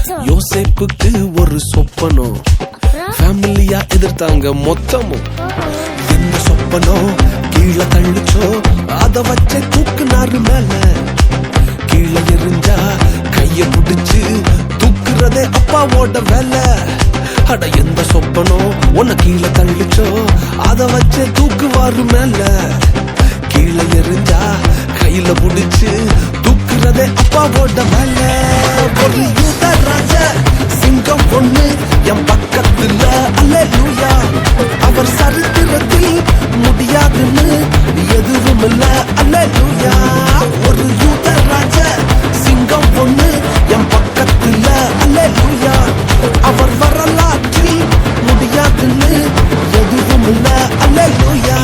யோசேப்புக்கு ஒரு சொப்பனம், ஃபேமிலியா எதிர்த்தாங்க மொத்தமும். என்ன சொப்பனம் கீழே தள்ளுச்சோ அத வச்ச தூக்குனாரு மேல. கீழே எரிஞ்சா கைய பிடிச்சு தூக்குறதே அப்பாவோட வேலை. அட எந்த சொப்பனம் உன்ன கீழே தள்ளுச்சோ அத வச்ச தூக்குவாரு மேல. கீழே எரிஞ்சா கையில பிடிச்சு தூக்குறதே அப்பாவோட வேலை. ஒரு யூதராஜ சிங்கம் பொண்ணு என் பக்கத்துல, அல்லேலூயா. அவர் சரித்திரத்தில் முடியாதுன்னு எதுவும் இல்ல, அல்லேலூயா. ஒரு யூதராஜ சிங்கம் பொண்ணு என் பக்கத்துல, அல்லேலூயா. அவர் வரலாற்றில் முடியாதுன்னு எதுவும் இல்ல, அல்லேலூயா.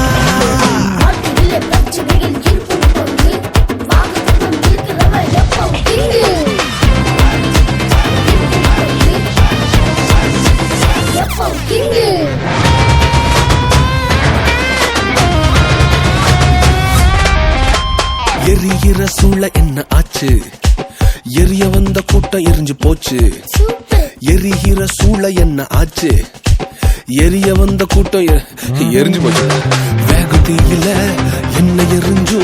எரிகிற சூளை என்ன ஆச்சு? எரிய வந்த கூட்டம் எரிஞ்சு போச்சு. எரிகிற சூளை என்ன ஆச்சு? எரிய வந்த கூட்டம் எரிஞ்சு போச்சு. வேக தீயில என்ன எரிஞ்சு